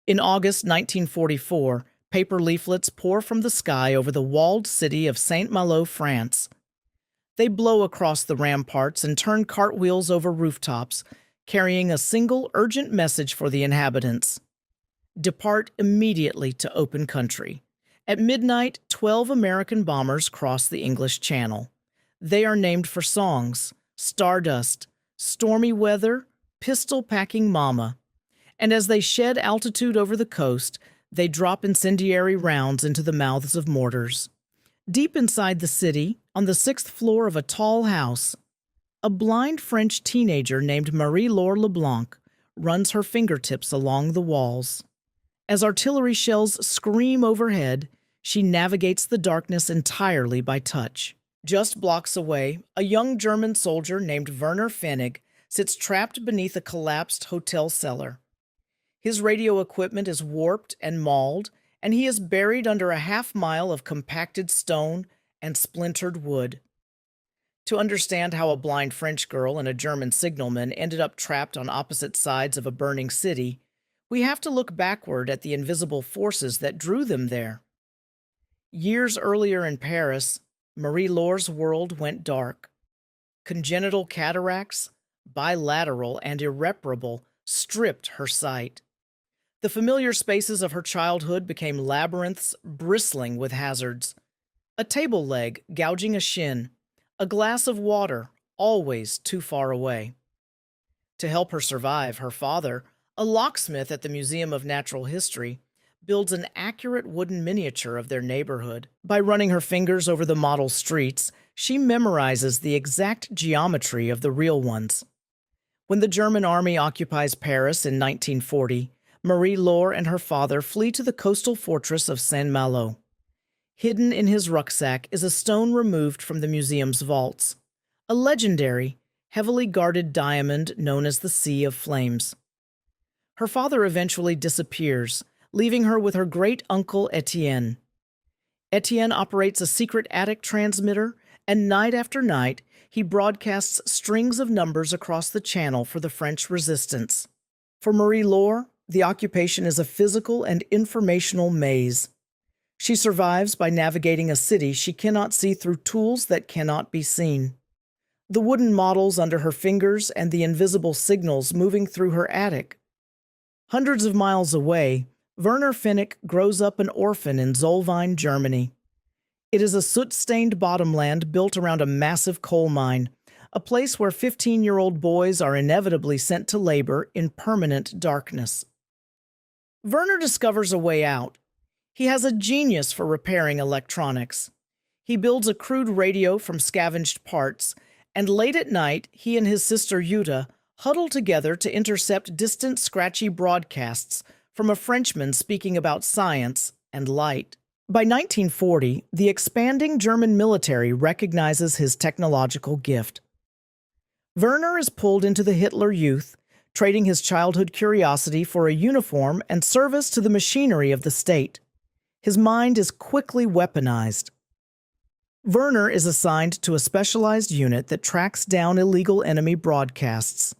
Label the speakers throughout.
Speaker 1: In August 1944, paper leaflets pour from the sky over the walled city of Saint-Malo, France. They blow across the ramparts and turn cartwheels over rooftops, carrying a single urgent message for the inhabitants. Depart immediately to open country. At midnight, 12 American bombers cross the English Channel. They are named for songs: Stardust, Stormy Weather, Pistol-Packing Mama. And as they shed altitude over the coast, they drop incendiary rounds into the mouths of mortars. Deep inside the city, on the 6th floor of a tall house, a blind French teenager named Marie-Laure Leblanc runs her fingertips along the walls. As artillery shells scream overhead, she navigates the darkness entirely by touch. Just blocks away, a young German soldier named Werner sits trapped beneath a collapsed hotel cellar. His radio equipment is warped and mauled, and he is buried under a half-mile of compacted stone and splintered wood. To understand how a blind French girl and a German signalman ended up trapped on opposite sides of a burning city, we have to look backward at the invisible forces that drew them there. Years earlier in Paris, Marie-Laure's world went dark. Congenital cataracts, bilateral and irreparable, stripped her sight. The familiar spaces of her childhood became labyrinths bristling with hazards. A table leg gouging a shin, a glass of water always too far away. To help her survive, her father, a locksmith at the Museum of Natural History, builds an accurate wooden miniature of their neighborhood. By running her fingers over the model streets, she memorizes the exact geometry of the real ones. When the German army occupies Paris in 1940, Marie-Laure and her father flee to the coastal fortress of Saint-Malo. Hidden in his rucksack is a stone removed from the museum's vaults, a legendary, heavily guarded diamond known as the Sea of Flames. Her father eventually disappears, leaving her with her great-uncle Etienne. Etienne operates a secret attic transmitter, and night after night, he broadcasts strings of numbers across the channel for the French resistance. For Marie-Laure, the occupation is a physical and informational maze. She survives by navigating a city she cannot see through tools that cannot be seen. The wooden models under her fingers and the invisible signals moving through her attic. Hundreds of miles away, Werner grows up an orphan in Zollverein, Germany. It is a soot-stained bottomland built around a massive coal mine, a place where 15-year-old boys are inevitably sent to labor in permanent darkness. Werner discovers a way out. He has a genius for repairing electronics. He builds a crude radio from scavenged parts, and late at night, he and his sister Jutta huddle together to intercept distant, scratchy broadcasts from a Frenchman speaking about science and light. By 1940, the expanding German military recognizes his technological gift. Werner is pulled into the Hitler Youth, trading his childhood curiosity for a uniform and service to the machinery of the state. His mind is quickly weaponized. Werner is assigned to a specialized unit that tracks down illegal enemy broadcasts.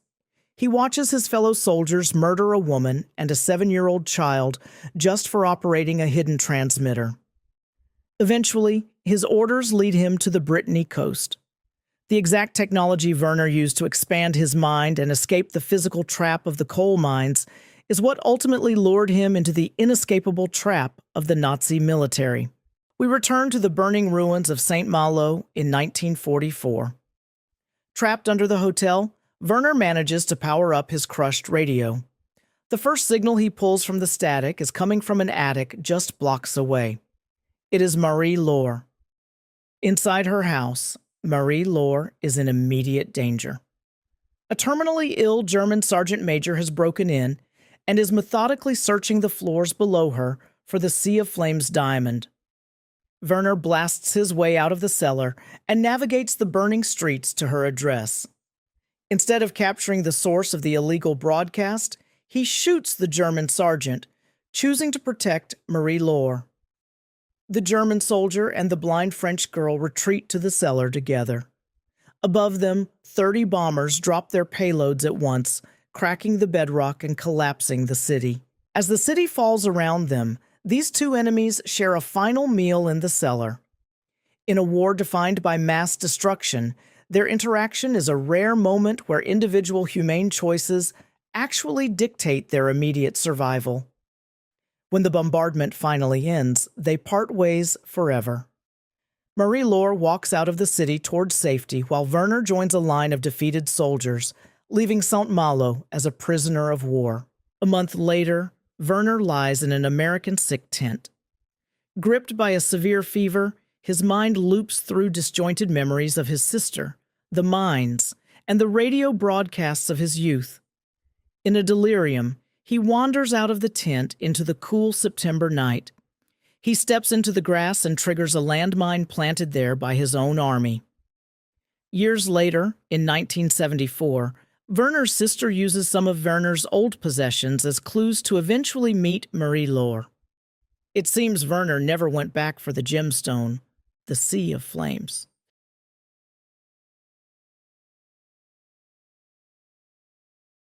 Speaker 1: He watches his fellow soldiers murder a woman and a 7-year-old child just for operating a hidden transmitter. Eventually, his orders lead him to the Brittany coast. The exact technology Werner used to expand his mind and escape the physical trap of the coal mines is what ultimately lured him into the inescapable trap of the Nazi military. We return to the burning ruins of Saint-Malo in 1944. Trapped under the hotel, Werner manages to power up his crushed radio. The first signal he pulls from the static is coming from an attic just blocks away. It is Marie-Laure. Inside her house, Marie-Laure is in immediate danger. A terminally ill German sergeant major has broken in and is methodically searching the floors below her for the Sea of Flames diamond. Werner blasts his way out of the cellar and navigates the burning streets to her address. Instead of capturing the source of the illegal broadcast, he shoots the German sergeant, choosing to protect Marie-Laure. The German soldier and the blind French girl retreat to the cellar together. Above them, 30 bombers drop their payloads at once, cracking the bedrock and collapsing the city. As the city falls around them, these two enemies share a final meal in the cellar. In a war defined by mass destruction, their interaction is a rare moment where individual humane choices actually dictate their immediate survival. When the bombardment finally ends, they part ways forever. Marie-Laure walks out of the city towards safety while Werner joins a line of defeated soldiers, leaving Saint-Malo as a prisoner of war. A month later, Werner lies in an American sick tent. Gripped by a severe fever, his mind loops through disjointed memories of his sister, the mines, and the radio broadcasts of his youth. In a delirium, he wanders out of the tent into the cool September night. He steps into the grass and triggers a landmine planted there by his own army. Years later, in 1974, Werner's sister uses some of Werner's old possessions as clues to eventually meet Marie-Laure. It seems Werner never went back for the gemstone, the Sea of Flames.